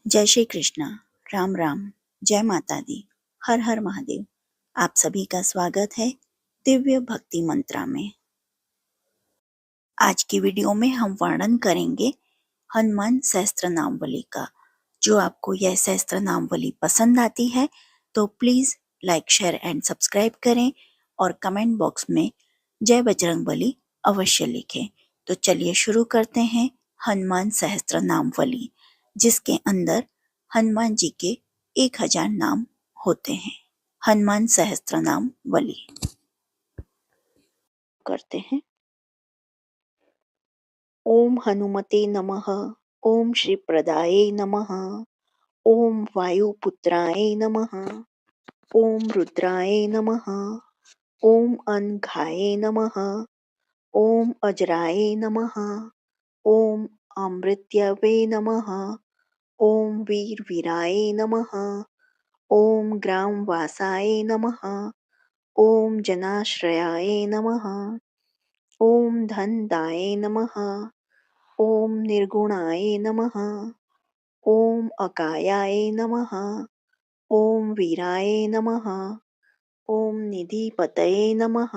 जय श्री कृष्णा, राम राम, जय माता दी, हर हर महादेव। आप सभी का स्वागत है दिव्य भक्ति मंत्रा में। आज की वीडियो में हम वर्णन करेंगे हनुमान सहस्त्र नामवली का। जो आपको यह सहस्त्र नामवली पसंद आती है तो please like, share and subscribe करें और कमेंट बॉक्स में जय बजरंगबली अवश्य लिखें। तो चलिए शुरू करते हैं हनुमान सहस्त्र नामवली, जिसके अंदर हनुमान जी के 1000 नाम होते हैं। हनुमान सहस्त्र नामवली करते हैं। ओम हनुमते नमः। ओम श्री प्रदाय नमः। ओम वायुपुत्राय नमः। ओम रुद्राय नमः। ओम अनघाय नमः। ओम अजराय नमः। ओम अमृत्यवे नमः। ओम वीरवीराय नमः। ओम ग्रामवासाय नमः। ओम जनाश्रयाय नमः। ओम धनदाय नमः। ओम निर्गुणाय नमः। ओम अकायाय नमः। ओम वीराय नमः। ओम निधिपतये नमः।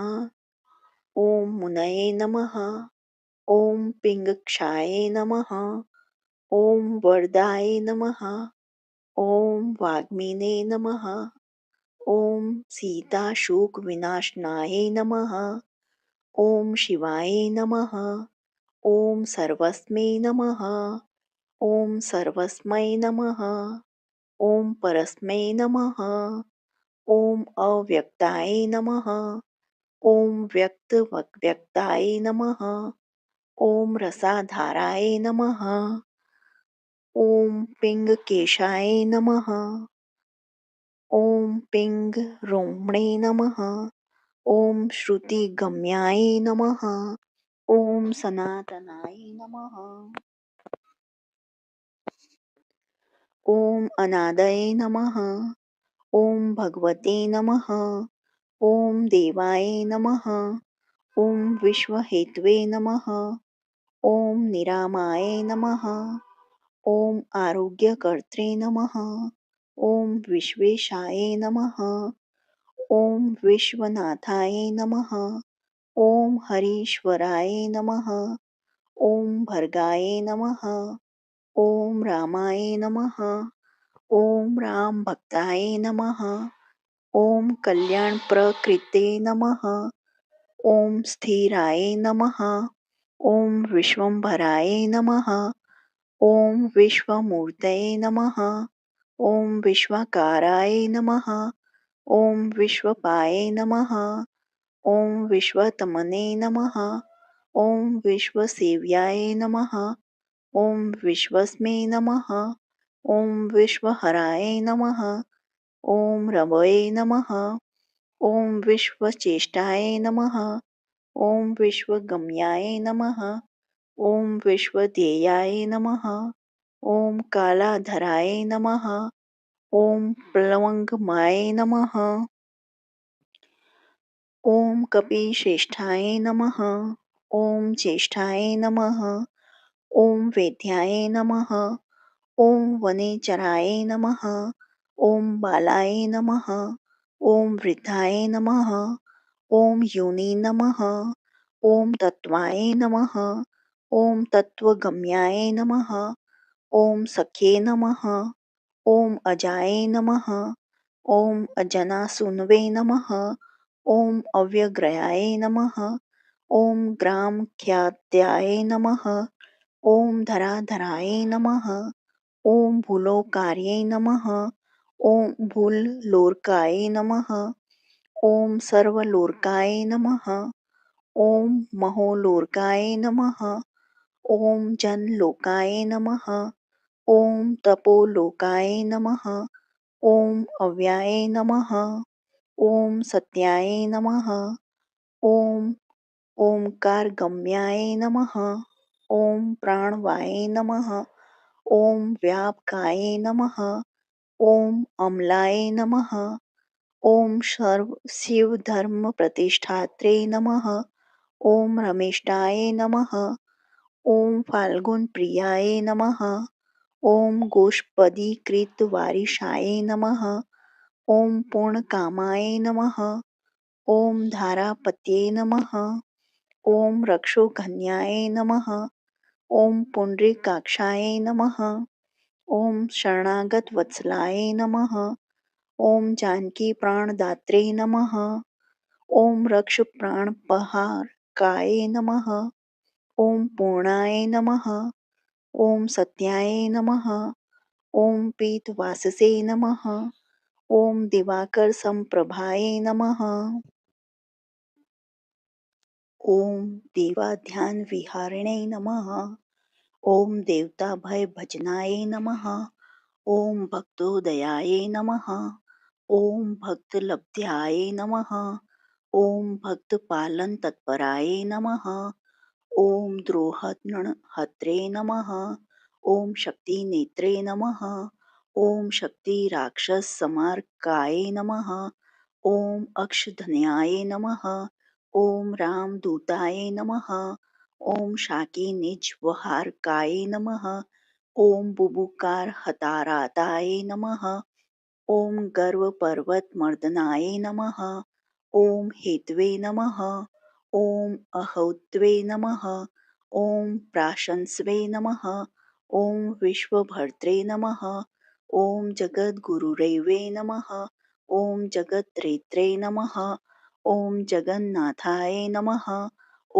ओम मुनये नमः। ओम पिंगक्षाय नमः। ओम वरदाय नमः। ओम वाग्मीने नमः। ओम सीताशोक विनाशनाय नमः। ओम शिवाय नमः। ओम सर्वस्मै नमः। ओम सर्वस्मै नमः। ओम परस्मै नमः। ओम अव्यक्ताय नमः। ओम व्यक्ताय नमः। ओम रसाधाराय नमः। ओम पिंगकेशाय नमः। ओम पिंग रोमणे नमः। ओम श्रुतिगम्याय नमः। ओम सनातनाय नमः। ओम अनादये नमः। ओम भगवते नमः। ओम देवाय नमः। ओम विश्वहेतवे नमः। ओम निरामाय नमः। ओम आरोग्यकर्त्रे नमः। ओम विश्वेशाय नमः। ओम विश्वनाथाय नमः। ओम हरीश्वराय नमः। ओम भर्गाय नमः। ओम रामाय नमः। ओम राम भक्ताय नमः। ओम कल्याण प्रकृते नमः। ओम स्थिराय नमः। ओम विश्वंभराय नमः। ओम विश्वमूर्तये नमः। ओम विश्वाकाराय नमः। ओम विश्वपाय नमः। ओम विश्वतमने नमः। ओम विश्वसेव्याय नमः। ओम विश्वस्मै नमः। ओम विश्वहराय नमः। ओम रवये नमः। ओम विश्वचेष्टाय नमः। ओम विश्वगम्याय नमः। ओम विश्वध्येयाय नमः। ओम कालाधराय नमः। ओम प्लवंगमाय नमः। ओम कपिश्रेष्ठाय नमः। ओम ज्येष्ठाय नमः। ओम वेद्याय नमः। ओम वनेचराय नमः। ओम बालाय नमः। ओम वृद्धाय नमः। ओम योनि नमः। ओम तत्वाय नमः। ओम तत्वगम्याय नमः। ओम सख्ये नमः। ओम अजाय नमः। ओम अजनासूनवे नमः। ओम अव्यग्रयाय नमः। ओम ग्रामख्यात्याय नमः। ओम धराधराय नमः। ओम भूलोकार्ये नमः। ओम भूल्लोकाय नमः। ओम सर्वलोकाय नमः। ओम महोलोकाय नमः। ओम जनलोकाय नमः। ओम तपोलोकाय नमः। ओम अव्याय नमः। ओम सत्याय नमः। ओम ओंकारगम्याय नमः। ओम प्राणवाय नमः। ओम व्यापकाय नमः। ओम अम्लाय नमः। ओम सर्व शिव धर्म प्रतिष्ठात्रे नमः। ओम रमेष्टाय नमः। ओम फाल्गुन प्रियाय नमः। ॐ गोष्पदीकृतवारिशाय नमः। ॐ पूर्णकामाय नमः। ॐ धारापत्ये नमः। ॐ रक्षोघन्याय नमः। ॐ पुण्डरीकाक्षाय नमः। ॐ शरणागतवत्सलाय नमः। ॐ जानकीप्राणदात्रे नमः। ॐ रक्षप्राणपहारकाय नमः। ॐ पूर्णाय नमः। ॐ सत्याय नमः। ॐ पीतवाससे नमः। ॐ दिवाकरसम्प्रभाय नमः। ॐ देवाध्यानविहारिणे नमः। ॐ देवताभयभजनाय नमः। ॐ भक्तोदयाय नमः। ॐ भक्तलब्ध्याय नमः। ॐ भक्तपालनतत्पराय नमः। ॐ द्रोहनहत्रे नमः। ॐ शक्तिनेत्रे नमः। ॐ शक्तिराक्षससंहारकाय नमः। ॐ अक्षधन्याय नमः। ॐ रामदूताय नमः। ॐ शाकिनीचवहारकाय नमः। ॐ बुबुकारहताराताय नमः। ॐ गर्वपर्वतमर्दनाय नमः। ॐ हेतवे नमः। ॐ अहौत्वे नमः। ॐ प्राशंसवे नमः। ॐ विश्वभर्त्रे नमः। ॐ जगद्गुरुरेवे नमः। ॐ जगत्रेत्रे नमः। ॐ जगन्नाथाय नमः।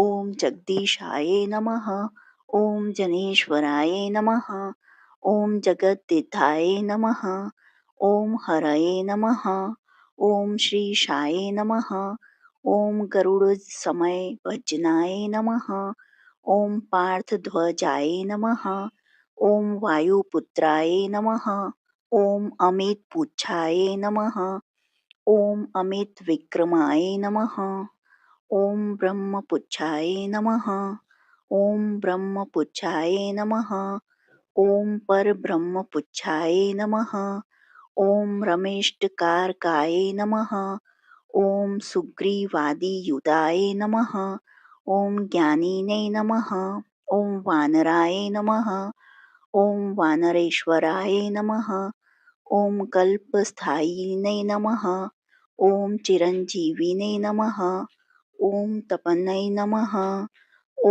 ॐ जगदीशाय नमः। ॐ जनेश्वराय नमः। ॐ जगद्दिताय नमः। ॐ हरये नमः। ॐ श्रीशाय नमः। ॐ गरुडसमयभजनाय नमः। ॐ पार्थध्वजाय नमः। ॐ वायुपुत्राय नमः। ॐ अमितपुच्छाय नमः। ॐ अमितविक्रमाय नमः। ॐ ब्रह्मपुच्छाय नमः। ॐ ब्रह्मपुच्छाय नमः। ॐ परब्रह्मपुच्छाय नमः। ॐ रमेष्टकारकाय नमः। ॐ सुग्रीवादियुधाय नमः। ॐ ज्ञानिने नमः। ॐ वानराय नमः। ॐ वानरेश्वराय नमः। ॐ कल्पस्थायिने नमः। ॐ चिरञ्जीविने नमः। ॐ तपन्नै नमः।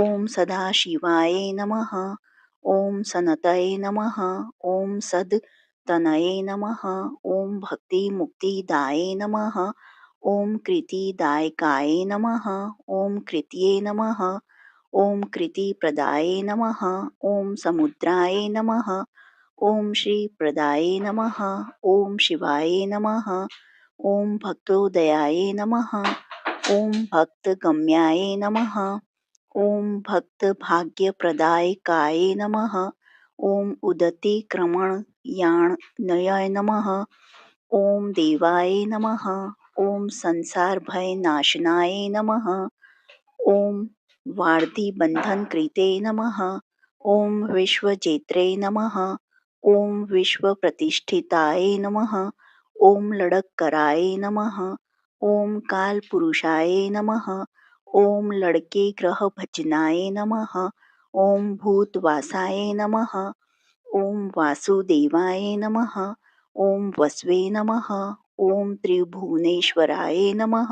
ॐ सदाशिवाय नमः। ॐ सनतये नमः। ॐ सद्तनये नमः। ॐ भक्तिमुक्तिदाये नमः। ॐ कृतिदायकाय नमः। ॐ कृतये नमः। ॐ कृतिप्रदाय नमः। ॐ समुद्राय नमः। ॐ श्रीप्रदाय नमः। ॐ शिवाय नमः। ॐ भक्तोदयाय नमः। ॐ भक्तगम्याय नमः। ॐ भक्तभाग्यप्रदायकाय नमः। ॐ उदतिक्रमणयानय नमः। ॐ देवाय नमः। ॐ संसारभयनाशनाय नमः। ॐ वार्तिबन्धनकृते नमः। ॐ विश्वजेत्रे नमः। ॐ विश्वप्रतिष्ठिताय नमः। ॐ लडक्कराय नमः। ॐ कालपुरुषाय नमः। ॐ लड़केग्रहभजनाय नमः। ॐ भूतवासाय नमः। ॐ वासुदेवाय नमः। ॐ वस्वे नमः। ॐ त्रिभुवनेश्वराय नमः।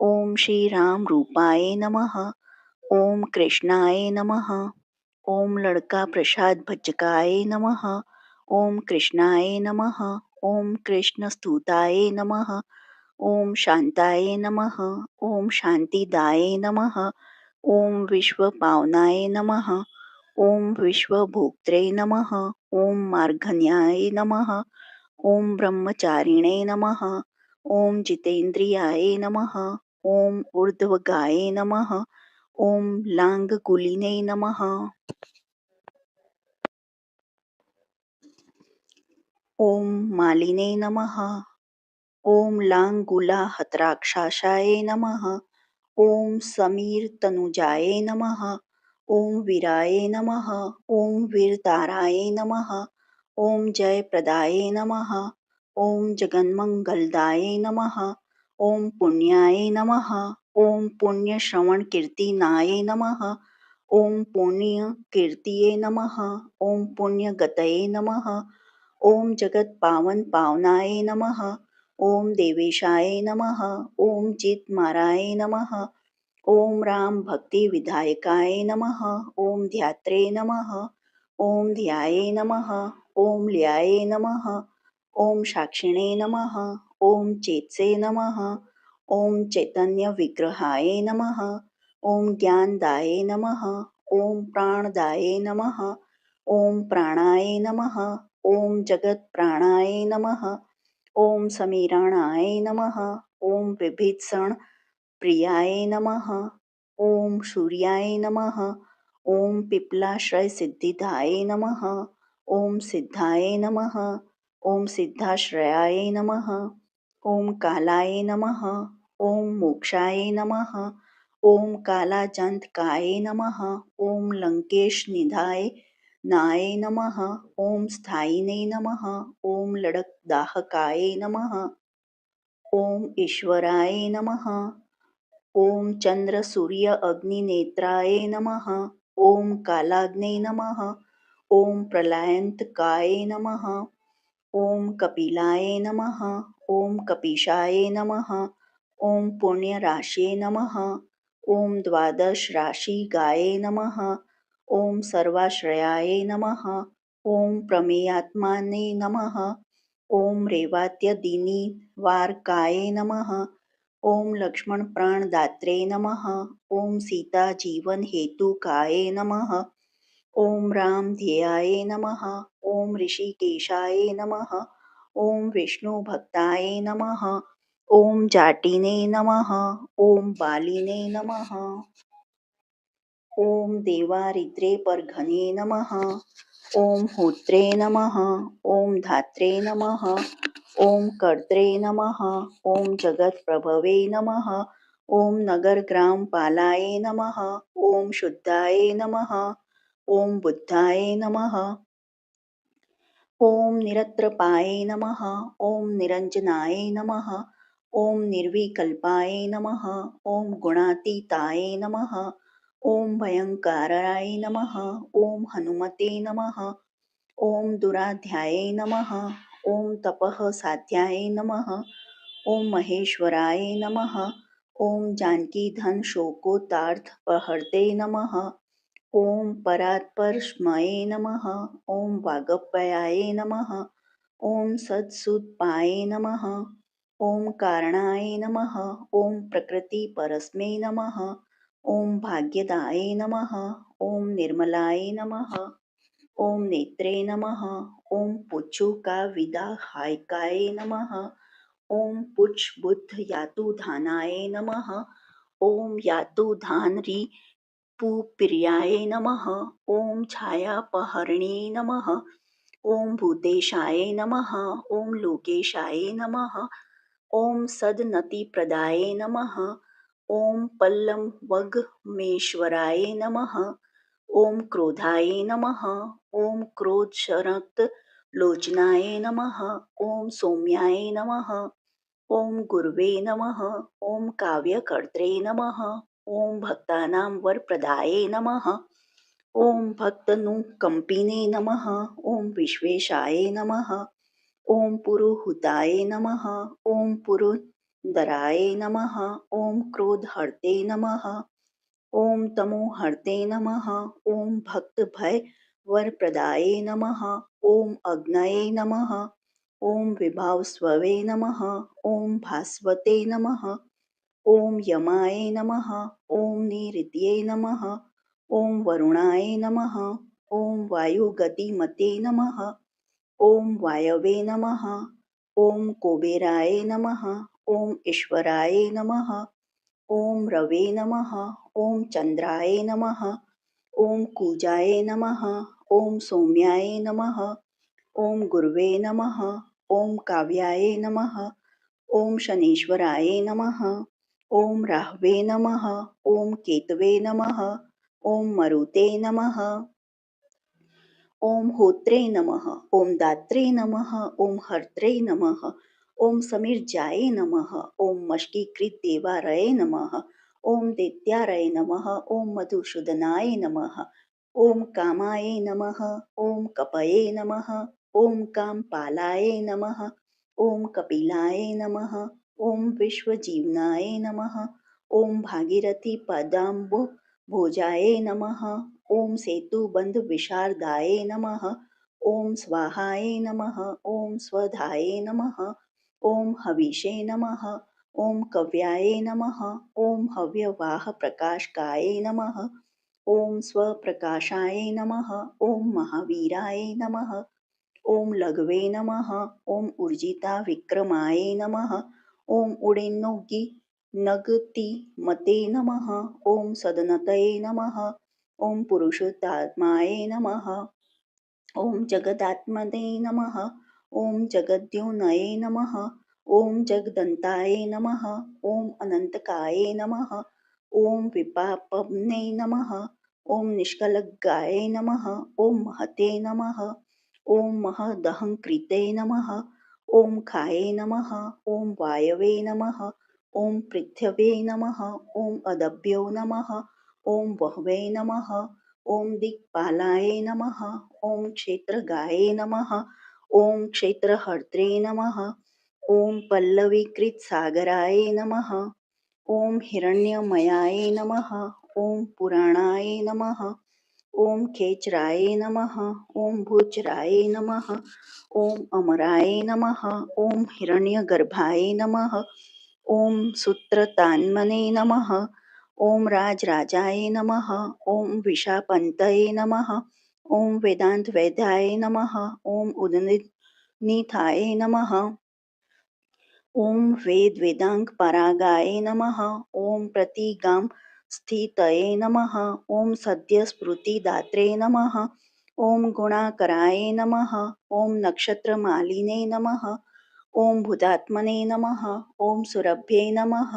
ॐ श्रीरामरूपाय नमः। ॐ कृष्णाय नमः। ॐ लड़का प्रसाद भजकाय नमः। ॐ कृष्णाय नमः। ॐ कृष्णस्तुताय नमः। ॐ शान्ताय नमः। ॐ शान्तिदाय नमः। ॐ विश्वपावनाय नमः। ॐ विश्वभोक्त्रे नमः। ॐ मार्गण्याय नमः। ॐ ब्रह्मचारिणे नमः। ॐ जितेन्द्रियाय नमः। ॐ ऊर्ध्वगाय नमः। ॐ लाङ्गकुलिने नमः। ॐ मालिने नमः। ॐ लाङ्गुलाहतराक्षसाय नमः। ॐ समीरतनुजाय नमः। ॐ वीराय नमः। ॐ वीरताराय नमः। ॐ जयप्रदाय नमः। ॐ जगन्मङ्गलदाय नमः। ॐ पुण्याय नमः। ॐ पुण्यश्रवणकीर्तनाय नमः। ओम पुण्य कीर्तिये नमः। ओम पुण्य गतये नमः। ओम जगत पावन पावनाय नमः। ओम देवेशाय नमः। ओम चित माराय नमः। ओम राम भक्ति विधायकाय नमः। ओम ध्यात्रे नमः। ओम ध्याये नमः। ओम ल्याये नमः। ओम साक्षिणे नमः। ओम चेतसे नमः। ओम चैतन्य विग्रहाय नमः। ओम ज्ञानदाये नमः। ओम प्राणदाये नमः। ओम प्राणाय नमः। ओम जगत प्राणाय नमः। ओम समीरणाय नमः। ओम विभीषण प्रियाय नमः। ओम सूर्याय नमः। ओम पिप्लाश्रय सिद्धिदाय नमः। ओम सिद्धाय नमः। ओम सिद्धाश्रयाय नमः। ओम कालाय नमः। ओम मोक्षाय नमः। ओम कालाजंतकाय नमः। ओम लंकेश निधाय नाय नमः। ओम स्थायिने नमः। ओम लड़कदाहकाय नमः। ओम ईश्वराय नमः। ओम चंद्र सूर्य अग्नि नेत्राय नमः। ओम कालाग्ने नमः। ओम प्रलयंतकाय नमः। ओम कपिलाय नमः। ओम कपीशाय नमः। ओम पुण्य राशे नमः। ओम द्वादश राशि गाये नमः। ओम सर्वाश्रयाय नमः। ओम प्रमेयात्माने नमः। ओम रेवात्यदिनी वारकाय नमः। ओम लक्ष्मण प्राणदात्रे नमः। ओम सीता जीवन हेतुकाय नमः। ओम राम ध्येयाय नमः। ओम ऋषिकेशाय नमः। ओम विष्णु भक्ताय नमः। ओम जाटिने नमः। ओम बालिने नमः। ओम देवारिद्रे परघने नमः। ओम होत्रे नमः। ओम धात्रे नमः। ओम कर्त्रे नमः। ओम जगत प्रभवे नमः। ओम नगर ग्राम पालाय नमः। ओम शुद्धाय नमः। ओम बुद्धाय नमः। ओम निरत्रपाय नमः। ओम निरंजनाय नमः। ओम निर्विकल्पाय नमः। ओम गुणातीताय नमः। ओम भयंकराय नमः। ओम हनुमते नमः। ओम दुराध्याय नमः। ओम तपः साध्याय नमः। ओम महेश्वराय नमः। ओम जानकी धन शोकोतार्थ पहर्ते नमः। ओम परात्परस्मये नमः। ओम वागप्पयाय नमः। ओम सत्सुदपाय नमः। ओम कारणाय नमः। ओम प्रकृति परस्मै नमः। ओम भाग्यदाय नमः। ओम निर्मलाय नमः। ओम नेत्रे नमः। ओम पुच्छु का विदाहायकाय नमः। ओम पुच्छ बुद्ध यातु धानाय नमः। ओम यातु धान री पुप्रियाय नमः। ओम छायापहर्णे नमः। ओम भूतेशाय नमः। ओम लोकेशाय नमः। ओम सदनतिप्रदाय नमः। ओम पल्लम वग्मेश्वराय नमः। ओम क्रोधाय नमः। ओम क्रोधशरक्त लोचनाय नमः। ओम सौम्याय नमः। ओम गुरवे नमः। ओम काव्यकर्त्रे नमः। ओम भक्तानां वरप्रदाये नमः। ओम भक्तनुकंपिने नमः। ओम विश्वेशाय नमः। ओम पुरुहुताय नमः। ओम पुरुन्दराय नमः। ओम क्रोधहर्ते नमः। ओम तमोहर्ते नमः। ओम भक्त भय वरप्रदाये नमः। ओम अग्नये नमः। ओम विभावस्ववे नमः। ओम भास्वते नमः। ओम यमाय नमः। ओम निऋतये नमः। ओम वरुणाय नमः। ओम वायुगतिमते नमः। ओम वायवे नमः। ओम कुबेराय नमः। ओम ईश्वराय नमः। ओम रवे नमः। ओम चंद्राय नमः। ओम कूजाय नमः। ओम सौम्याय नमः। ओम गुरवे नमः। ओम काव्याय नमः। ओम शनीश्वराय नमः। ओम राहवे नमः। ओम केतवे नमः। ओम मरुते नमः। ओम होत्रे नमः। ओम दात्रे नमः। ओम हर्त्रे नमः। ओम समीरजाये नमः। ओम मष्कीकृत देवारये नमः। ॐ दैत्यारय नमः। ॐ मधुसूदनाय नमः। ॐ कामाय नमः। ॐ कपये नमः। ॐ कामपालाय नमः। ॐ कपिलाय नमः। ॐ विश्वजीवनाय नमः। ॐ भागीरथी पदाम्बुभोजाय नमः। ॐ सेतुबन्धविशारदाय नमः। ॐ स्वाहाय नमः। ॐ स्वधाय नमः। ॐ हविषे नमः। ॐ कव्याय नमः। ॐ हव्यवाहप्रकाशकाय नमः। ॐ स्वप्रकाशाय नमः। ॐ महावीराय नमः। ॐ लघवे नमः। ॐ ऊर्जिताविक्रमाय नमः। ॐ उडेन्नोगी नगतिमते नमः। ॐ सदनतये नमः। ॐ पुरुषोत्तमाय नमः। ॐ जगदात्मने नमः। ॐ जगद्योनये नमः। ॐ जगदन्ताय नमः। ॐ अनन्तकाय नमः। ॐ विपापने नमः। ॐ निष्कलगाय नमः। ॐ महते नमः। ॐ महदहङ्कृते नमः। ॐ खाये नमः। ॐ वायवे नमः। ॐ पृथिवे नमः। ॐ अदभ्यो नमः। ॐ वह्वे नमः। ॐ दिक्पालाय नमः। ॐ क्षेत्रगाये नमः। ॐ क्षेत्रहर्त्रे नमः। ॐ पल्लवीकृतसागराय नमः। ॐ हिरण्यमयाय नमः। ॐ पुराणाय नमः। ॐ खेचराय नमः। ॐ भूचराय नमः। ॐ अमराय नमः। ॐ हिरण्यगर्भाय नमः। ॐ सूत्रतान्मने नमः। ॐ राजराजाय नमः। ॐ विशापन्तये नमः। ॐ वेदान्तवेद्याय नमः। ॐ उदनिथाय नमः। ॐ वेदाङ्गपरागाय नमः। ॐ प्रतिगां स्थितये नमः। ॐ सद्यस्फूर्तिदात्रे नमः। ॐ गुणाकराय नमः। ॐ नक्षत्रमालिने नमः। ॐ भूतात्मने नमः। ॐ सुरभ्ये नमः।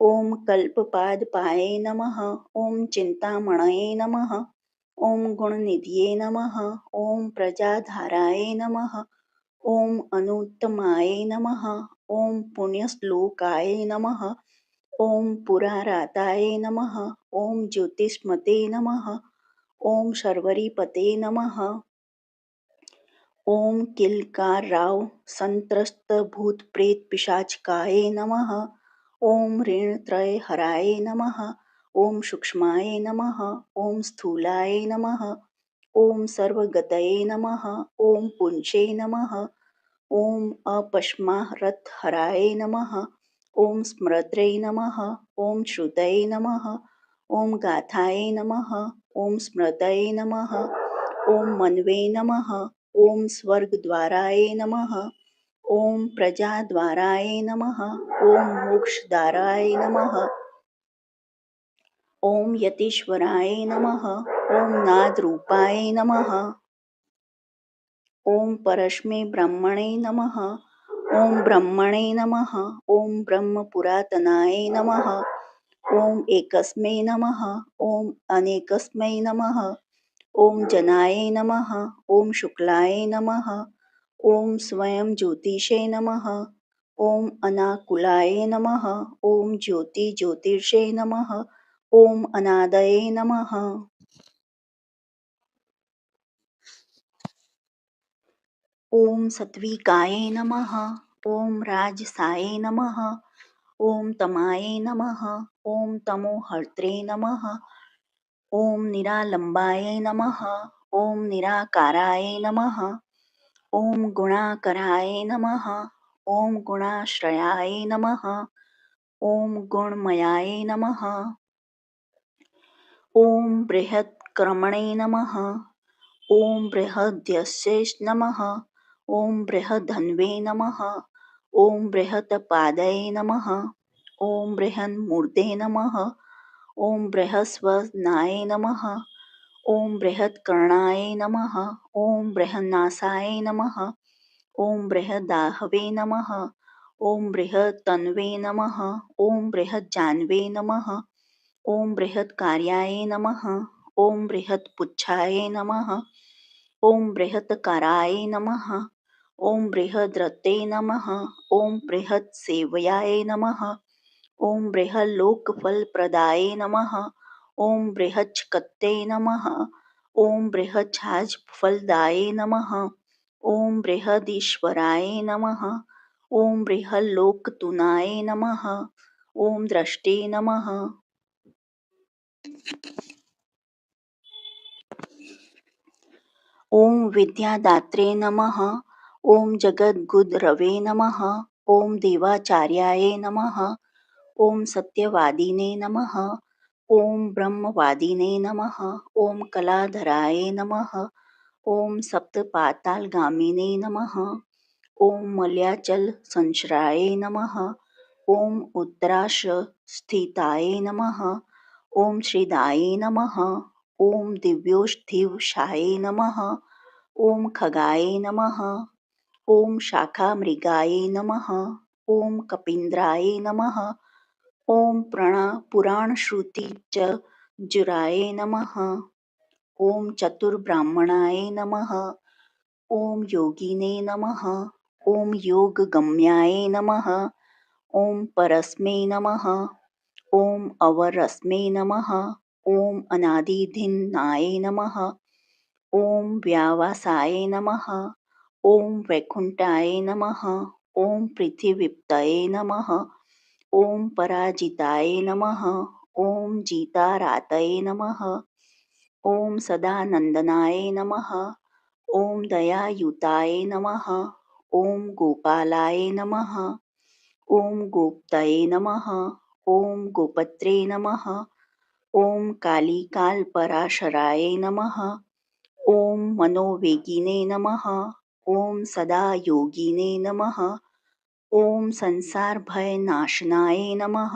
ॐ कल्पपादपाय नमः। ॐ चिन्तामणये नमः। ॐ गुणनिधये नमः। ॐ प्रजाधाराय नमः। ॐ अनुत्तमाय नमः। ॐ पुण्यश्लोकाय नमः। ॐ पुराराताय नमः। ॐ ज्योतिष्मते नमः। ॐ शर्वरीपते नमः। ॐ किल्काराव संत्रस्तभूतप्रेतपिशाचकाय नमः। ॐ ऋणत्रयहराय नमः। ॐ सूक्ष्माय नमः। ॐ स्थूलाय नमः। ॐ सर्वगतये नमः। ॐ पुंसे नमः। ॐ अपस्मारतहराय नमः। ॐ स्मृत्रे नमः। ॐ श्रुतये नमः। ॐ गाथाय नमः। ॐ स्मृतये नमः। ॐ मन्वे नमः। ॐ स्वर्गद्वाराय नमः। ॐ प्रजाद्वाराय नमः। ॐ मोक्षद्वाराय नमः। ॐ यतीश्वराय नमः। ॐ नादरूपाय नमः। ॐ परस्मै ब्रह्मणे नमः। ॐ ब्रह्मणे नमः। ॐ ब्रह्मपुरातनाय नमः। ॐ एकस्मै नमः। ॐ अनेकस्मै नमः। ॐ जनाय नमः। ॐ शुक्लाय नमः। ॐ स्वयं ज्योतिषे नमः। ॐ अनाकुलाय नमः। ॐ ज्योतिर्षे नमः। ॐ अनादये नमः। ॐ सत्विकाय नमः। ॐ राजसाय नमः। ॐ तमाय नमः। ॐ तमोहर्त्रे नमः। ॐ निरालम्बाय नमः। ॐ निराकाराय नमः। ॐ गुणाकराय नमः। ॐ गुणाश्रयाय नमः। ॐ गुणमयाय नमः। ॐ बृहत्कर्मणे नमः। ॐ बृहद्यस्ये नमः। ॐ बृहद्धन्वे नमः। ॐ बृहत्पादये नमः। ॐ बृहन्मूर्ते नमः। ॐ बृहस्पतिनाय नमः। ॐ बृहत्कर्णाय नमः। ॐ बृहन्नासाय नमः। ॐ बृहदाहवे नमः। ॐ बृहत्तन्वे नमः। ॐ बृहज्जान्वे नमः। ॐ बृहत्कार्याय नमः। ॐ बृहत्पुच्छाय नमः। ॐ बृहत्काराय नमः। ॐ बृहद्रते नमः। ॐ बृहत्सेवयाय नमः। ॐ बृहल्लोकफलप्रदाय नमः। ॐ बृहच्छकत्यै नमः। ॐ बृहच्छाजफलदाय नमः। ॐ बृहदीश्वराय नमः। ॐ बृहल्लोकतुनाय नमः। ॐ द्रष्टे नमः। ॐ विद्यादात्रे नमः। ॐ जगद्गुरुरवे नमः। ॐ देवाचार्याय नमः। ॐ सत्यवादिने नमः। ॐ ब्रह्मवादिने नमः। ॐ कलाधराय नमः। ॐ सप्तपातालगामिने नमः। ॐ मलयाचलसंश्रयाय नमः। ॐ उत्तराशस्थिताय नमः। ॐ श्रीदाय नमः। ॐ दिव्योष्ठीवशाय नमः। ॐ खगाय नमः। ॐ शाखामृगाय नमः। ॐ कपीन्द्राय नमः। ॐ पुराणश्रुतिचजुराय नमः। ॐ चतुर्ब्राह्मणाय नमः। ॐ योगिने नमः। ॐ योगगम्याय नमः। ॐ परस्मै नमः। ॐ अवरस्मै नमः। ॐ अनादिधिन्नाय नमः। ॐ व्यावासाय नमः। ॐ वैकुण्ठाय नमः। ॐ पृथिवीप्तये नमः। ॐ पराजिताय नमः। ॐ जितारातये नमः। ॐ सदानन्दनाय नमः। ॐ दयायुताय नमः। ॐ गोपालाय नमः। ॐ गोप्तये नमः। ॐ गोपत्रे नमः। ॐ कालिकालपराशराय नमः। ॐ मनोवेगिने नमः। ॐ सदायोगिने नमः। ॐ संसारभयनाशनाय नमः।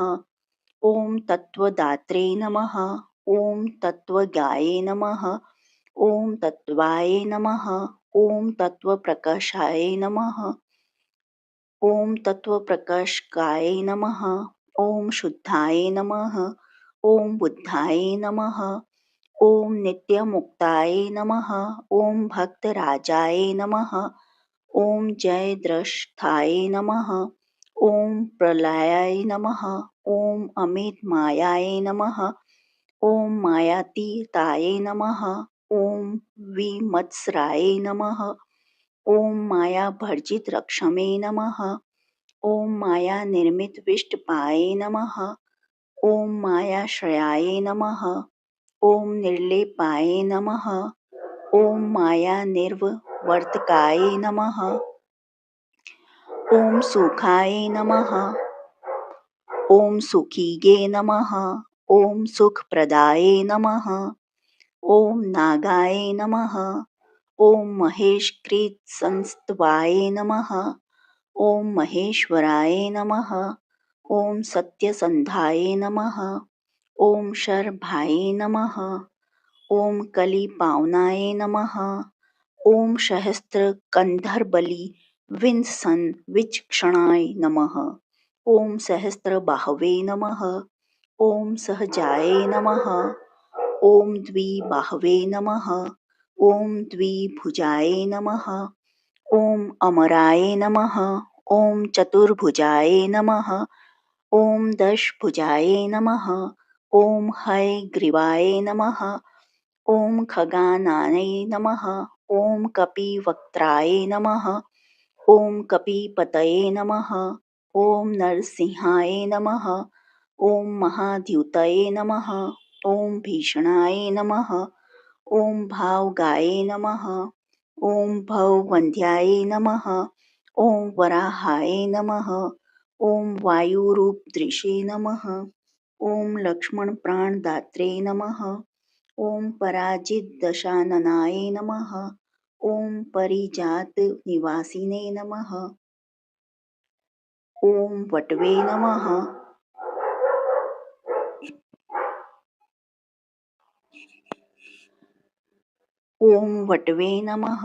ॐ तत्त्वदात्रे नमः। ॐ तत्त्वज्ञाय नमः। ॐ तत्त्वाय नमः। ॐ तत्त्वप्रकाशाय नमः। ॐ तत्त्वप्रकाशकाय नमः। ॐ शुद्धाय नमः। ॐ बुद्धाय नमः। ॐ नित्यमुक्ताय नमः। ॐ भक्तराजाय नमः। ॐ जयद्रष्टाय नमः। ॐ प्रलयाय नमः। ॐ अमितमायाय नमः। ॐ मायातीताय नमः। ॐ विमत्सराय नमः। ॐ मायाभर्जितरक्षमे नमः। ॐ मायानिर्मितविष्टपाय नमः। ॐ मायाश्रयाय नमः। ॐ निर्लेपाय नमः। ॐ मायानिर्वर्तकाय नमः। ॐ सुखाय नमः। ॐ सुखिगे नमः। ॐ सुखप्रदाय नमः। ॐ नागाय नमः। ॐ महेशकृत्संस्तवाय नमः। ॐ महेश्वराय नमः। ॐ सत्यसन्धाय नमः। ॐ शरभाय नमः। ॐ कलिपावनाय नमः। ॐ सहस्त्रकन्धरबली विंशन् नमः। ॐ सहस्रबाहवे नमः। ॐ सहजाय नमः। ॐ द्विबाहवे नमः। ॐ द्विभुजाय नमः। ॐ अमराय नमः। ॐ चतुर्भुजाय नमः। ॐ दशभुजाय नमः। ॐ हयग्रीवाय नमः। ॐ खगानाय नमः। ॐ कपिवक्त्राय नमः। ॐ कपिपतये नमः। ॐ नरसिंहाय नमः। ॐ महाद्युतये नमः। ॐ भीषणाय नमः। ॐ भावगाय नमः। ॐ भववन्ध्याय नमः। ॐ वराहाय नमः। ॐ वायुरूपदृशे नमः। ॐ लक्ष्मणप्राणदात्रे नमः। ॐ पराजितदशाननाय नमः। ॐ परिजातनिवासिने नमः। ॐ वटवे नमः। ॐ वटवे नमः।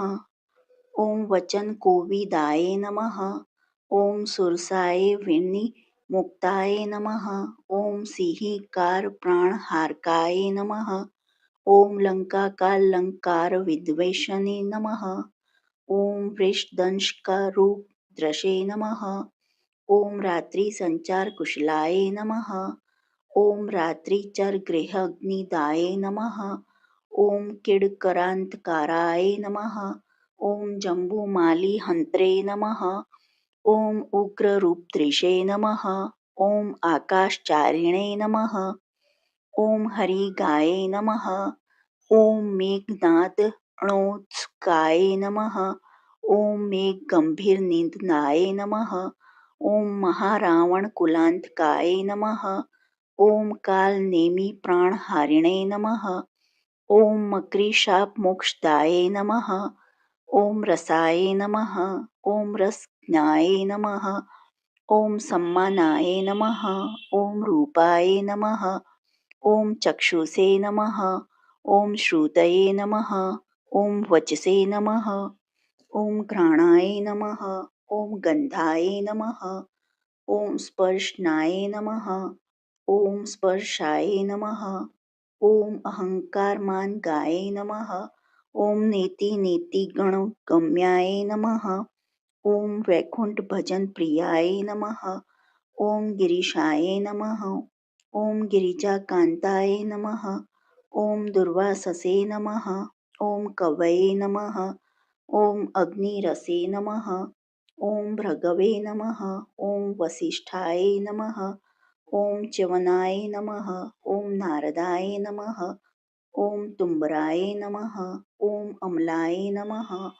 ॐ वचनकोविदाय नमः। ॐ सुरसाय विनिमुक्ताय नमः। ॐ सिंहिकारप्राणहारकाय नमः। ॐ लङ्काकालङ्कारविद्वेषणे नमः। ॐ वृषदंशकारूपदृशे नमः। ओम रात्रि संचार कुशलाय नमः। ओम रात्रिचर गृहग्निदाय नमः। ओम किडकरांतकाराय नमः। ओम जम्बूमाली हंत्रे नमः। ओम उग्ररूपदृशे नमः। ओम आकाशचारिणे नमः। ओम हरिगाये नमः। ओम मेघनादणोत्सुकाय नमः। ओम मेघगंभीरनिंदनाय नमः। ओम महारावणकुलांतकाय नमः। ओम कालनेमिप्राणहारिणे नमः। ओम मकरीशापमोक्षदाय नमः। ओम रसाय नमः। ओम रसज्ञाय नमः। ओम सम्मानाय नमः। ओम रूपाय नमः। ओम चक्षुषे नमः। ओम श्रुतये नमः। ओम वचसे नमः। ओम घ्राणाय नमः। ओम गंधाय नमः। ओम स्पर्शनाय नमः। ओम स्पर्शाय नमः। ओम अहंकारमानगाय नमः। ओम नेति नेति गणगम्याय नमः। ओम वैकुंठ भजन प्रियाय नमः। ओम गिरीशाय नमः। ओम गिरिजाकांताय नमः। ओम दुर्वाससे नमः। ओम कवये नमः। ओम अग्निरसे नमः। ओम भृगवे नमः। ओम वसिष्ठाय नमः। ओम च्यवनाय नमः। ओम नारदाय नमः। ओम तुम्बराय नमः। ओम अमलाय नमः।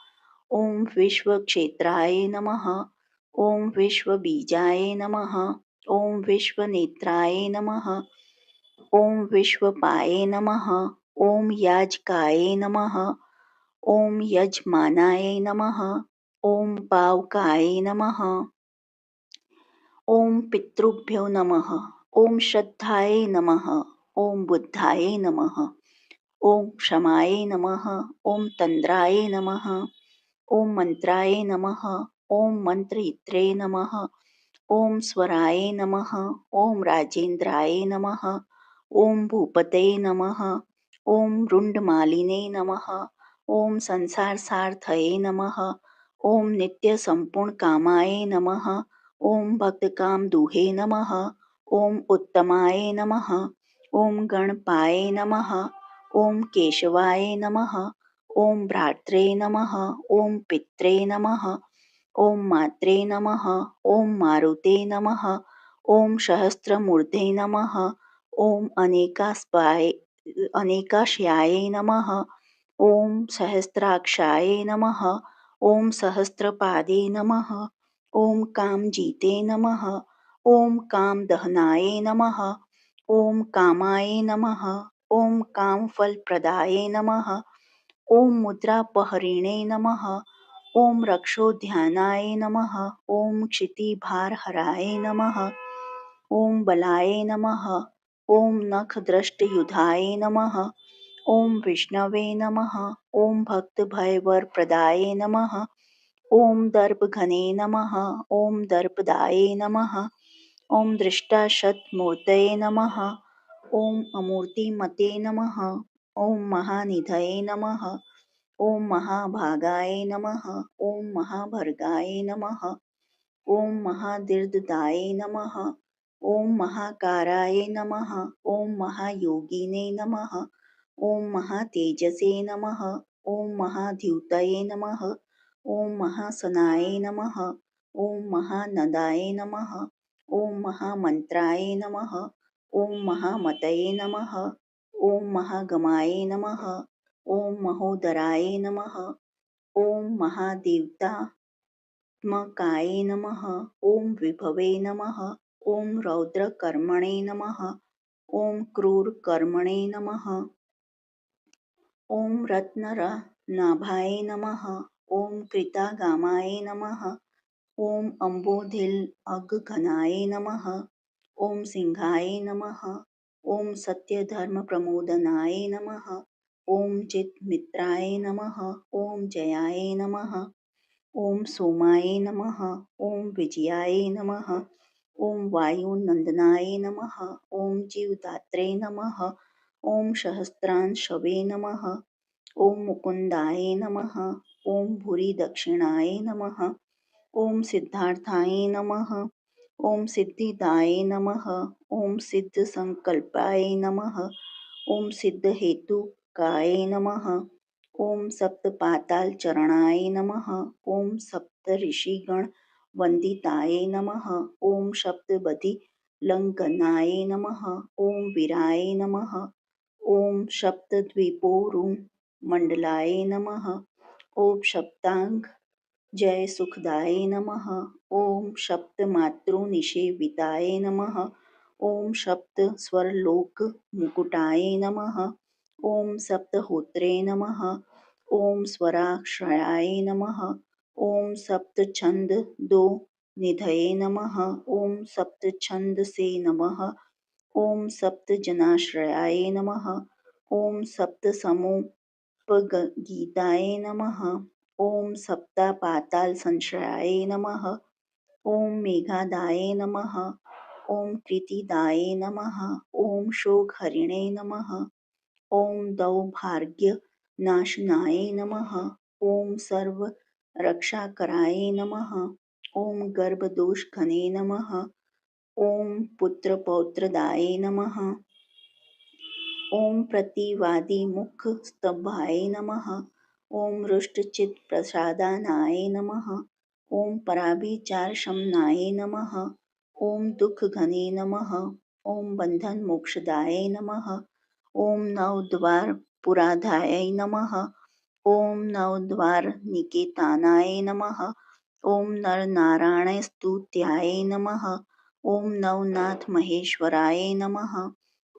ओम विश्वक्षेत्राय नमः। ओम विश्वबीजाय नमः। ओम विश्वनेत्राय नमः। ओम विश्वपाये नमः। ओम याजकाय नमः। ओम यजमानाय नमः। ओम पावकाय नमः। ओम पितृभ्यो नमः। ओम श्रद्धाय नमः। ओम बुद्धाय नमः। ओम क्षमाय नमः। ओम तंद्राय नमः। ओम मंत्राय नमः। ओम मंत्रयित्रे नमः। ओम स्वराय नमः। ओम राजेन्द्राय नमः। ओम भूपते नमः। ओम रुंडमालिने नमः। ओम संसारसार्थये नमः। ओम नित्य संपूर्ण कामाय नमः। ओम भक्तकाम दुहे नमः। ओम उत्तमाय नमः। ओम गणपाय नमः। ओम केशवाय नमः। ओम भ्रात्रे नमः। ओम पित्रे नमः। ओम मात्रे नमः। ओम मारुते नमः। ओम सहस्रमूर्धे नमः। ओम अनेकाशयाय नमः। ओम सहस्राक्षाय नमः। ओम सहस्रपादे नमः। ओम कामजीते नमः। ओम कामदहनाय नमः। ओम कामाय नमः। ओम कामफलप्रदाय नमः। ओम मुद्रापहरिणे नमः। ओम रक्षोध्यानाय नमः। ओम क्षितिभारहराय नमः। ओम बलाय नमः। ओम नखदृष्टयुधाय नमः। ओम विष्णवे नमः। ओम भक्तभयवरप्रदाय नमः। ओम दर्पघने नमः। ओम दर्पदाय नमः। ओम दृष्टाशतमूर्तये नमः। ओम अमूर्तिमते नमः। ओम महानिधये नमः। ओम महाभागाय नमः। ओम महाभर्गाय नमः। ओम महादीर्घदाय नमः। ओम महाकाराय नमः। ओम महायोगिने नमः। ओम महातेजसे नमः। ओम महाद्युतये नमः। ओम महासनाय नमः। ओम महानदाय नमः। ओम महामंत्राय नमः। ओम महामतये नमः। ओम महागमाय नमः। ओम महोदराय नमः। ओम महादेवतात्मकाय नमः। ओम विभवे नमः। ओम रौद्रकर्मणे नमः। ओम क्रूरकर्मणे नमः। ओम रत्ननाभाय नमः। ओम कृतागामाय नमः। ओम अम्बोधिलघनाय नमः। ओम सिंहाय नमः। ओम सत्यधर्मप्रमोदनाय नमः। ओम चित्मित्राय नमः। ओम जयाय नमः। ओम सोमाय नमः। ओम विजयाय नमः। ओम वायुनंदनाय नमः। ओम जीवदात्रे नमः। ओम सहस्रांशवे नमः। ओम मुकुंदाय नमः। ओम भूरि दक्षिणाय नमः। ओम सिद्धार्थाय नमः। ॐ सिद्धिदाय नमः। ॐ सिद्धसंकल्पाय नमः। ॐ सिद्धहेतुकाय नमः। ॐ सप्तपातालचरणाय नमः। ॐ सप्तऋषिगण वन्दिताय नमः। ॐ सप्तबधिलङ्घनाय नमः। ॐ वीराय नमः। ॐ सप्तद्वीपोरुमण्डलाय नमः। ॐ सप्तांग जय सुखदाय नमः। ॐ सप्तमातृनिषेविताय नमः। ॐ सप्त स्वरलोक मुकुटाय नमः। ॐ सप्तहोत्रे नमः। ॐ स्वराक्षराय नमः। ॐ सप्तछन्द दो निधये नमः। ॐ सप्तछन्दसे नमः। ॐ सप्तजनाश्रयाय नमः। ॐ सप्तसमुपगीताय नमः। ॐ सप्तपातालसंश्रयाय नमः। ॐ मेघादाय नमः। ॐ कृतिदाय नमः। ॐ शोकहरिणे नमः। ॐ दौर्भाग्यनाशनाय नमः। ॐ सर्वरक्षाकराय नमः। ॐ गर्भदोषघने नमः। ॐ पुत्रपौत्रदाय नमः। ॐ प्रतिवादिमुखस्तंभाय नमः। ॐ रुष्टचित्तप्रसादानाय नमः। ॐ पराभिचारशमनाय नमः। ॐ दुःखघने नमः। ॐ बन्धनमोक्षदाय नमः। ॐ नवद्वारपुराधाय नमः। ॐ नवद्वारनिकेतनाय नमः। ॐ नरनारायणस्तुत्याय नमः। ॐ नवनाथमहेश्वराय नमः।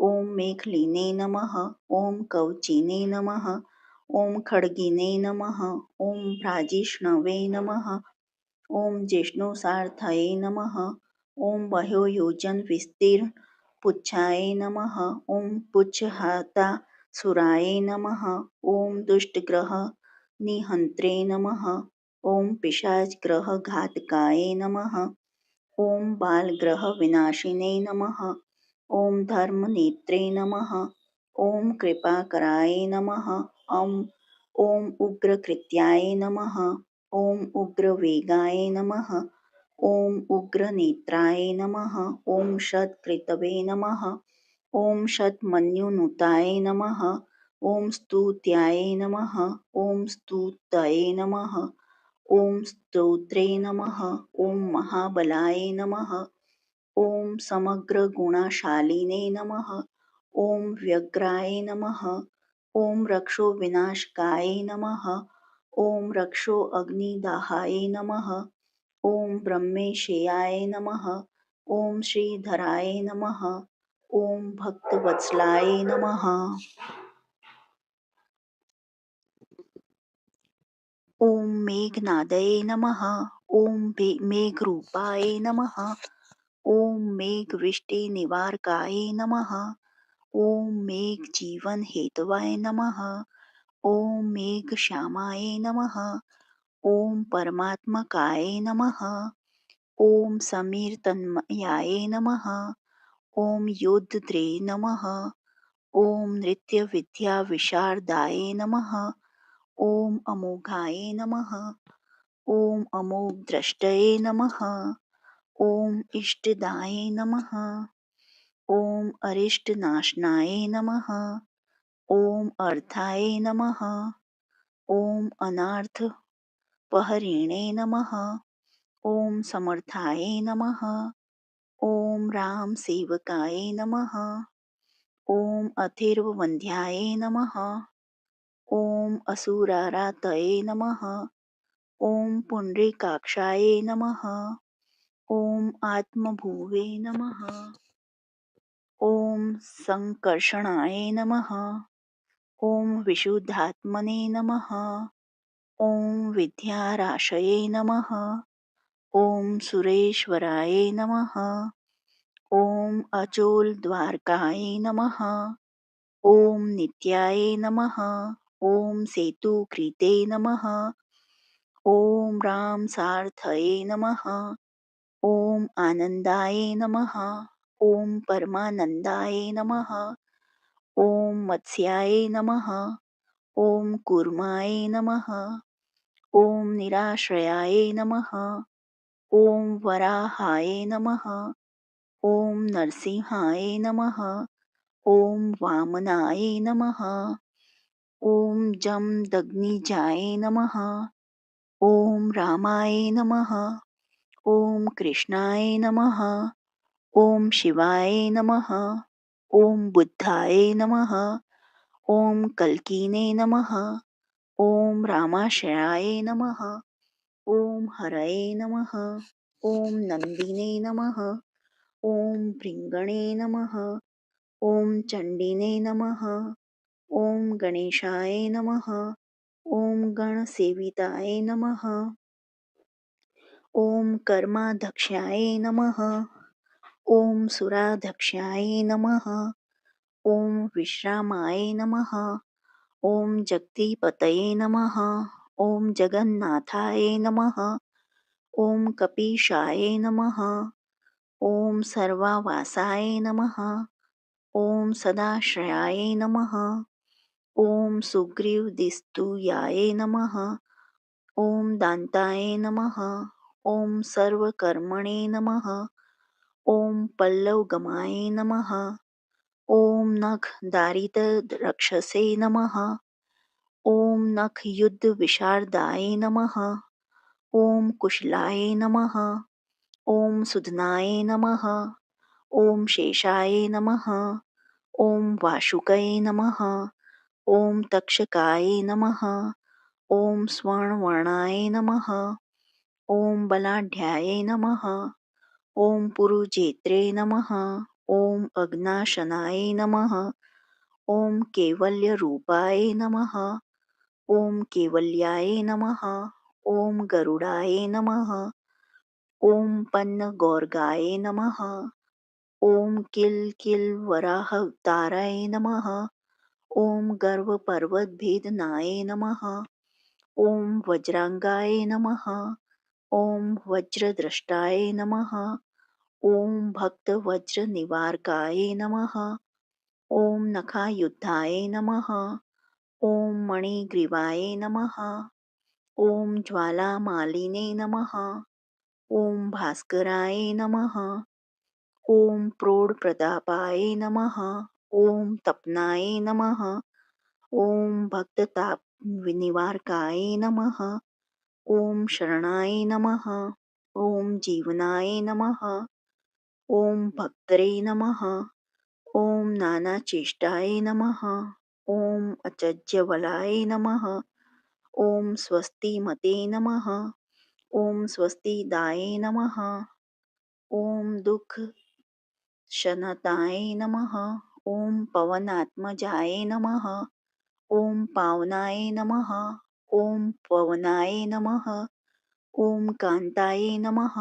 ॐ मेखलिने नमः। ॐ कवचिने नमः। ॐ खड्गिने नमः। ॐ भ्राजिष्णवे नमः। ॐ जिष्णुसारथये नमः। ॐ बाह्योजनविस्तीर्णपुच्छाय नमः। ॐ पुच्छहातासुराय नमः। ॐ दुष्टग्रहनिहन्त्रे नमः। ॐ पिशाचग्रहघातकाय नमः। ॐ बालग्रहविनाशिने नमः। ॐ धर्मनेत्रे नमः। ॐ कृपाकराय नमः। ॐ उग्रकृत्याय नमः। ॐ उग्रवेगाय नमः। ॐ उग्रनेत्राय नमः। ॐ शतकृतवे नमः। ॐ शतमन्युनुताय नमः। ॐ स्तुत्याय नमः। ॐ स्तुतये नमः। ॐ स्तोत्रे नमः। ॐ महाबलाय नमः। ॐ समग्रगुणशालिने नमः। ॐ व्यग्राय नमः। ॐ रक्षोविनाशकाय नमः। ॐ रक्षोऽग्निदाहाय नमः। ॐ ब्रह्मेशयाय नमः। ॐ श्रीधराय नमः। ॐ भक्तवत्सलाय नमः। ॐ मेघनादये नमः। ॐ मेघरूपाय नमः। ॐ मेघवृष्टिनिवारकाय नमः। ॐ मेघजीवनहेतवाय नमः। ॐ मेघश्यामाय नमः। ॐ परमात्मकाय नमः। ॐ समीरतन्मयाय नमः। ॐ योद्धद्रे नमः। ॐ नृत्यविद्याविशारदाय नमः। ॐ अमोघाय नमः। ॐ अमोघद्रष्टये नमः। ॐ इष्टदाय नमः। ॐ अरिष्टनाशनाय नमः। ॐ अर्थाय नमः। ॐ अनार्थपहरिणे नमः। ॐ समर्थाय नमः। ॐ रामसेवकाय नमः। ॐ अथर्ववन्ध्याय नमः। ॐ असुरारातये नमः। ॐ पुण्डरीकाक्षाय नमः। ॐ आत्मभुवे नमः। ॐ संकर्षणाय नमः। ॐ विशुद्धात्मने नमः। ॐ विद्याराशये नमः। ॐ सुरेश्वराय नमः। ॐ अचोलद्वारकाय नमः। ॐ नित्याय नमः। ॐ सेतुकृते नमः। ॐ रामसारथये नमः। ॐ आनन्दाय नमः। ॐ परमानन्दाय नमः। ॐ मत्स्याय नमः। ॐ कूर्माय नमः। ॐ निराश्रयाय नमः। ॐ वराहाय नमः। ॐ नरसिंहाय नमः। ॐ वामनाय नमः। ॐ जमदग्निजाय नमः। ॐ रामाय नमः। ॐ कृष्णाय नमः। ॐ शिवाय नमः। ॐ बुद्धाय नमः। ॐ कल्किने नमः। ॐ रामाशयाय नमः। ॐ हरये नमः। ॐ नन्दिने नमः। ॐ भृङ्गणे नमः। ॐ चण्डिने नमः। ॐ गणेशाय नमः। ॐ गणसेविताय नमः। ॐ कर्माध्यक्षाय नमः। ॐ सुराध्यक्षाय नमः। ॐ विश्रामाय नमः। ॐ जगदीपतये नमः। ॐ जगन्नाथाय नमः। ॐ कपीशाय नमः। ॐ सर्वावासाय नमः। ॐ सदाश्रयाय नमः। ॐ सुग्रीवदिस्तुयाय नमः। ॐ दान्ताय नमः। ॐ सर्वकर्मणे नमः। ॐ पल्लवगमाय नमः। ॐ नखदारिद्ररक्षसे नमः। ॐ नखयुद्धविशारदाय नमः। ॐ कुशलाय नमः। ॐ सुदनाय नमः। ॐ शेषाय नमः। ॐ वासुकाय नमः। ॐ तक्षकाय नमः। ॐ स्वर्णवर्णाय नमः। ॐ बलाढ्याय नमः। ॐ पुरुजेत्रे नमः। ॐ अग्नाशनाय नमः। ॐ कैवल्यरूपाय नमः। ॐ कैवल्याय नमः। ॐ गरुडाय नमः। ॐ पन्नगौर्गाय नमः। ॐ किल्किल्वराहवताराय नमः। ॐ गर्वपर्वतभेदनाय नमः। ॐ वज्रांगाय नमः। ॐ वज्रद्रष्टाय नमः। ॐ भक्तवज्रनिवारकाय नमः। ॐ नखायुधाय नमः। ॐ मणिग्रीवाय नमः। ॐ ज्वालामालिने नमः। ॐ भास्कराय नमः। ॐ प्रौढप्रतापाय नमः। ॐ तपनाय नमः। ॐ भक्ततापनिवारकाय नमः। ॐ शरणाय नमः। ॐ जीवनाय नमः। ॐ भक्तरे नमः। ॐ नानाचेष्टाय नमः। ॐ अचज्यबलाय नमः। ॐ स्वस्तिमते नमः। ॐ स्वस्तिदाय नमः। ॐ दुःखशमनाय नमः। ॐ पवनात्मजाय नमः। ॐ पावनाय नमः। ॐ पवनाय नमः। ॐ कान्ताय नमः।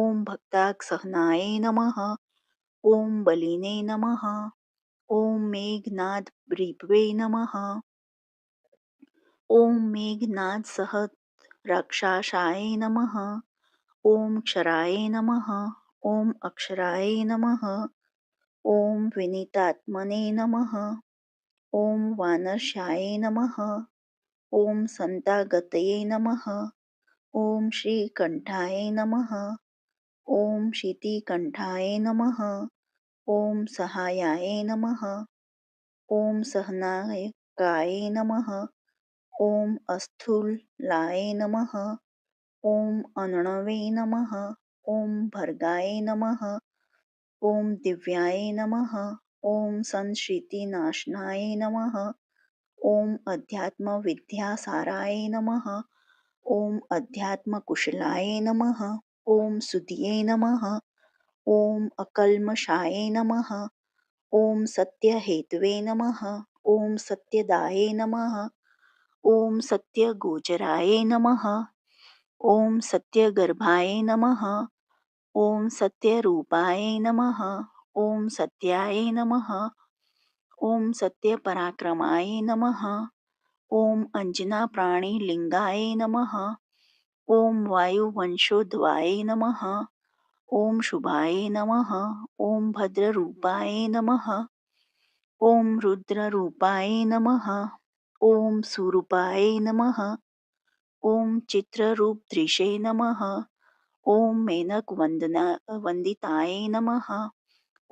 ॐ भक्तासहनाय नमः। ॐ बलिने नमः। ॐ मेघनादरिपवे नमः। ॐ मेघनादसहस्राक्षाय नमः। ॐ क्षराय नमः। ॐ अक्षराय नमः। ॐ विनीतात्मने नमः। ॐ वानरशाय नमः। ॐ सन्तागतये नमः। ॐ श्रीकण्ठाय नमः। ॐ शितिकण्ठाय नमः। ॐ सहायाय नमः। ॐ सहनायकाय नमः। ॐ अस्थूलाय नमः। ॐ अनणवे नमः। ॐ भर्गाय नमः। ॐ दिव्याय नमः। ॐ संश्रितिनाशनाय नमः। ॐ अध्यात्मविद्यासाराय नमः। ॐ अध्यात्मकुशलाय नमः। ॐ सुधिये नमः। ॐ अकल्मषाय नमः। ॐ सत्यहेतवे नमः। ॐ सत्यदाये नमः। ॐ सत्यगोचराय नमः। ॐ सत्यगर्भाय नमः। ॐ सत्यरूपाय नमः। ॐ सत्याय नमः। ॐ सत्यपराक्रमाय नमः। ॐ अञ्जनाप्राणिलिङ्गाय नमः। ॐ वायुवंशोद्भवाय नमः। ॐ शुभाय नमः। ॐ भद्ररूपाय नमः। ॐ रुद्ररूपाय नमः। ॐ सुरूपाय नमः। ॐ चित्ररूपदृशे नमः। ॐ मेनकवन्दिताय नमः।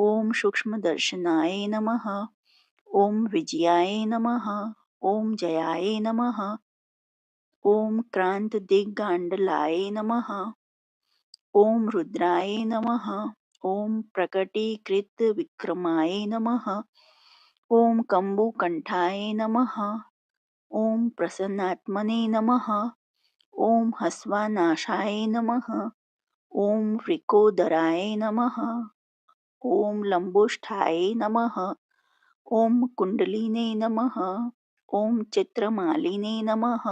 ॐ सूक्ष्मदर्शनाय नमः। ॐ विजयाय नमः। ॐ जयाय नमः। ॐ क्रान्तदिग्गाण्डलाय नमः। ॐ रुद्राय नमः। ॐ प्रकटीकृतविक्रमाय नमः। ॐ कम्बुकण्ठाय नमः। ॐ प्रसन्नात्मने नमः। ॐ हस्वानाशाय नमः। ॐ वृकोदराय नमः। ॐ लम्बोष्ठाय नमः। ॐ कुण्डलिने नमः। ॐ चित्रमालिने नमः।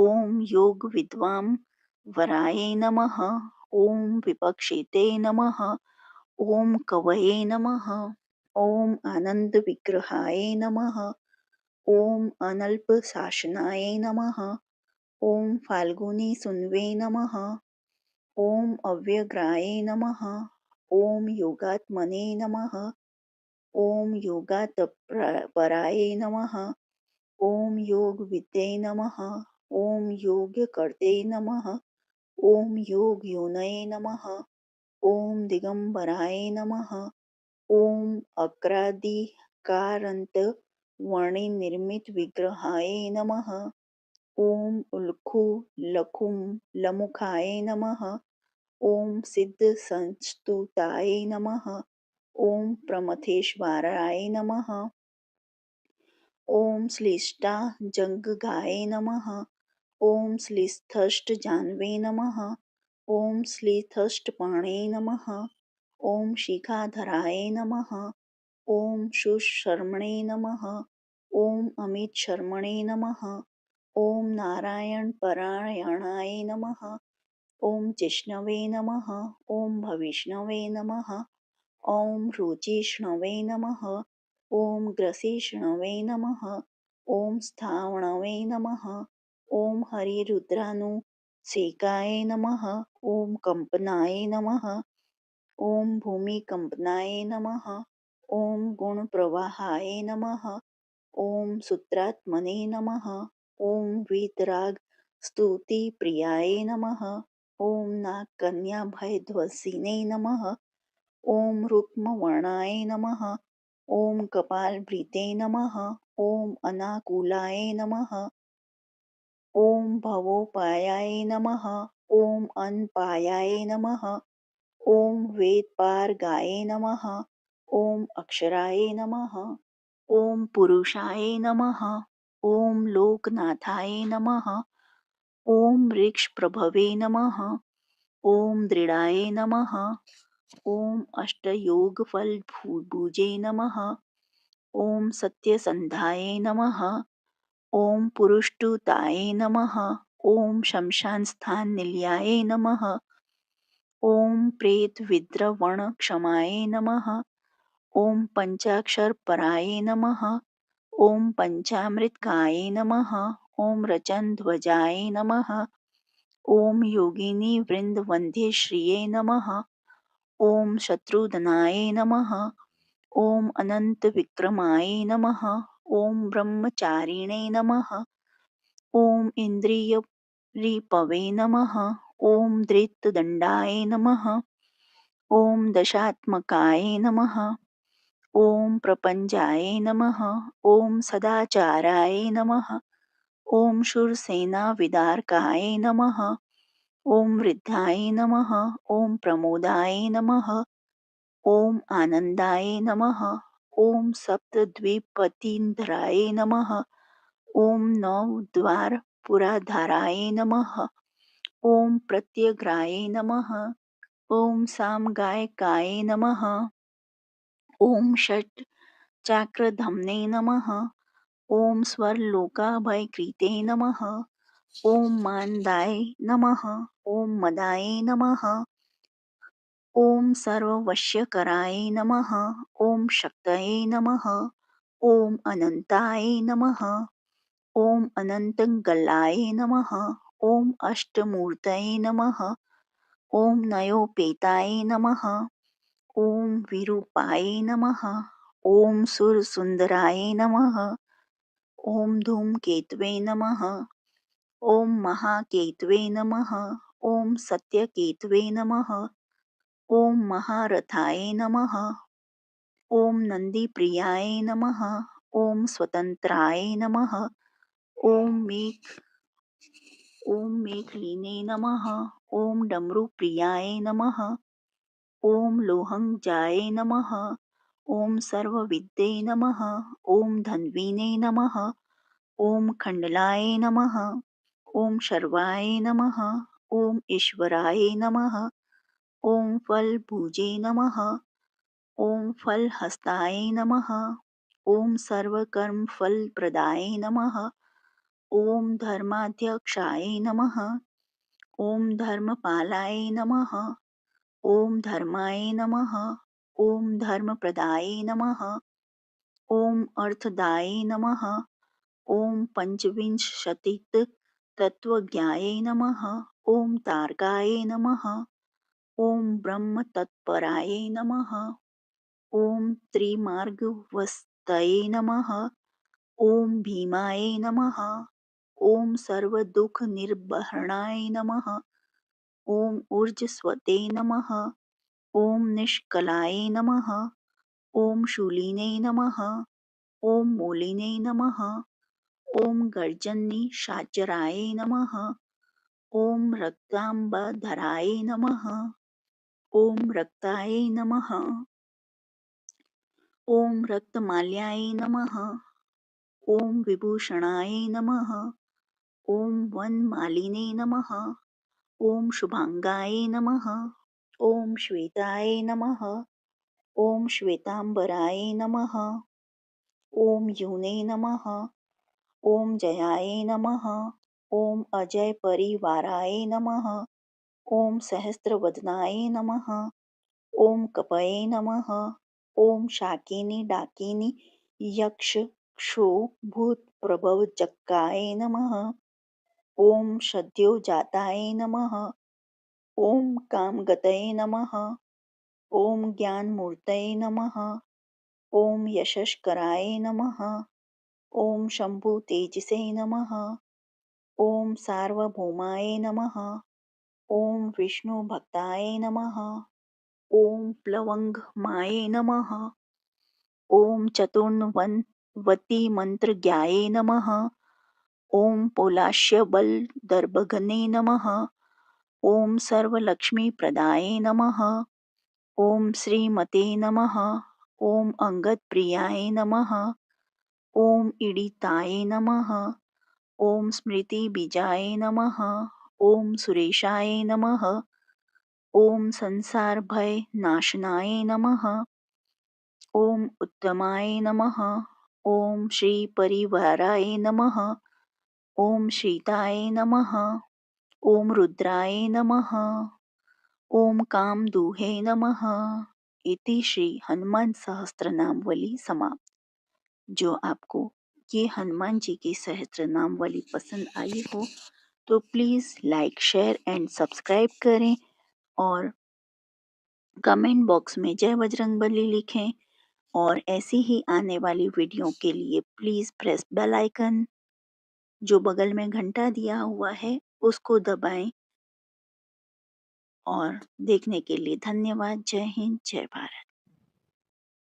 ॐ योगविद्वां वराय नमः। ॐ विपक्षिते नमः। ॐ कवये नमः। ॐ आनन्दविग्रहाय नमः। ॐ अनल्पशासनाय नमः। ॐ फाल्गुनीसुन्वे नमः। ॐ अव्यग्राय नमः। ॐ योगात्मने नमः। ॐ योगात्पराय नमः। ॐ योगविद्ये नमः। ॐ योगकर्ते नमः। ॐ योगयोनये नमः। ॐ दिगम्बराय नमः। ॐ अक्रादिकारान्तवर्णनिर्मितविग्रहाय नमः। ॐ उल्लूखलमुखाय नमः। ॐ सिद्धसंस्तुताय नमः। ॐ प्रमथेश्वराय नमः। ॐ श्लिष्टाजङ्गगाय नमः। ॐ श्लिस्थष्टजान्वे नमः। ॐ श्लिथष्टपाणे नमः। ॐ शिखाधराय नमः। ॐ शुशर्मणे नमः। ॐ अमितशर्मणे नमः। ॐ नारायणपरायणाय नमः। ॐ जिष्णवे नमः। ॐ भविष्णवे नमः। ॐ रुचिष्णवे नमः। ॐ ग्रसिष्णवे नमः। ॐ स्थावणवे नमः। ॐ हरिरुद्रानुसेकाय नमः। ॐ कंपनाय नमः। ॐ भूमिकम्पनाय नमः। ॐ गुणप्रवाहाय नमः। ॐ सूत्रात्मने नमः। ॐ वीतरागस्तुतिप्रियाय नमः। ॐ नागकन्याभयध्वसिने नमः। ॐ रुक्मवर्णाय नमः। ॐ कपालभृते नमः। ॐ अनाकूलाय नमः। ॐ भवोपायाय नमः। ॐ अनपायाय नमः। ॐ वेदपारगाय नमः। ॐ अक्षराय नमः। ॐ पुरुषाय नमः। ॐ लोकनाथाय नमः। ॐ वृक्षप्रभवे नमः। ॐ दृढाय नमः। ॐ अष्टयोगफलभुजे नमः। ॐ सत्यसन्धाय नमः। ॐ पुरुष्टुताय नमः। ॐ शमशानस्थाननिलयाय नमः। ॐ प्रेतविद्रवणक्षमाय नमः। ॐ पञ्चाक्षरपराय नमः। ॐ पञ्चामृतकाय नमः। ॐ रचनध्वजाय नमः। ॐ योगिनीवृन्दवन्ध्यश्रिये नमः। ॐ शत्रुघ्नाय नमः। ॐ अनन्तविक्रमाय नमः। ॐ ब्रह्मचारिणे नमः। ॐ इन्द्रियरिपवे नमः। ॐ धृतदण्डाय नमः। ॐ दशात्मकाय नमः। ॐ प्रपञ्चाय नमः। ॐ सदाचाराय नमः। ॐ शूरसेनाविदारकाय नमः। ॐ वृद्धाय नमः। ॐ प्रमोदाय नमः। ॐ आनन्दाय नमः। ॐ सप्तद्विपतिन्धराय नमः। ॐ नवद्वारपुरधाराय नमः। ॐ प्रत्यग्राय नमः। ॐ सामगायकाय नमः। ॐ षट्चक्रधमने नमः। ॐ स्वर्लोकाभयकृते नमः। ॐ मानदाय नमः। ॐ मदाय नमः। ॐ सर्ववश्यकराय नमः। ॐ शक्तये नमः। ॐ अनन्ताय नमः। ॐ अनन्तगलाय नमः। ॐ अष्टमूर्तये नमः। ॐ नयोपेताय नमः। ॐ विरूपाय नमः। ॐ सुरसुन्दराय नमः। ॐ धूमकेतवे नमः। ॐ महाकेतवे नमः। ॐ सत्यकेतवे नमः। ॐ महारथाय नमः। ॐ नन्दिप्रियाय नमः। ॐ स्वतन्त्राय नमः। ॐ मेखलिने नमः। ॐ डमरुप्रियाय नमः। ॐ लोहंजाय नमः। ॐ सर्वविद्ये नमः। ॐ धन्विने नमः। ॐ खण्डलाय नमः। ॐ शर्वाय नमः। ॐ ईश्वराय नमः। ॐ फलभुजे नमः। ॐ फलहस्ताय नमः। ॐ सर्वकर्मफलप्रदाय नमः। ॐ धर्माध्यक्षाय नमः। ॐ धर्मपालाय नमः। ॐ धर्माय नमः। ॐ धर्मप्रदाय नमः। ॐ अर्थदाय नमः। ॐ पञ्चविंशतितत्त्वज्ञाय नमः। ॐ तारकाय नमः। ॐ ब्रह्मतत्पराय नमः। ॐ त्रिमार्गवस्तये नमः। ॐ भीमाय नमः। ॐ सर्वदुःखनिर्वहणाय नमः। ॐ ऊर्जस्वते नमः। ॐ निष्कलाय नमः। ॐ शूलिने नमः। ॐ मूलिने नमः। ॐ गर्जन्निशाचराय नमः। ॐ रक्ताम्बरधराय नमः। ॐ रक्ताय नमः। ॐ रक्तमाल्याय नमः। ॐ विभूषणाय नमः। ॐ वनमालिने नमः। ॐ शुभांगाय नमः। ॐ श्वेताय नमः। ॐ श्वेतांबराय नमः। ॐ यूने नमः। ॐ जयाय नमः। ॐ अजयपरिवाराय नमः। ॐ सहस्रवदनाय नमः। ॐ कपये नमः। ॐ शाकिनी डाकिनी यक्षक्षो भूतप्रभवजक्काय नमः। ॐ सद्योजाताय नमः। ॐ कामगतये नमः। ॐ ज्ञानमूर्तये नमः। ॐ यशस्कराय नमः। ॐ शम्भुतेजसे नमः। ॐ सार्वभौमाय नमः। ॐ विष्णुभक्ताय नमः। ॐ प्लवंगमाय नमः। ॐ चतुर्वतीमन्त्रज्ञाय नमः। ॐ पोलाश्यबलदर्भघ्ने नमः। ॐ सर्वलक्ष्मीप्रदाय नमः। ॐ श्रीमते नमः। ॐ अंगदप्रियाय नमः। ॐ ईडिताय नमः। ॐ स्मृतिबीजाय नमः। ॐ सुरेशाय नमः। ॐ संसारभयनाशनाय नमः। ॐ उत्तमाय नमः। ॐ श्रीपरिवाराय नमः। ॐ श्रीताय नमः। ॐ रुद्राय नमः। ॐ कामदूहे नमः। इति श्री हनुमान सहस्त्रनामावली समाप्त। जो आपको ये हनुमान जी की सहस्त्रनामावली पसंद आई हो तो please like share and subscribe करें और कमेंट बॉक्स में जय बजरंगबली लिखें और ऐसी ही आने वाली वीडियो के लिए प्लीज़ प्रेस बेल आइकन जो बगल में घंटा दिया हुआ है उसको दबाएं और देखने के लिए धन्यवाद। जय हिंद, जय भारत।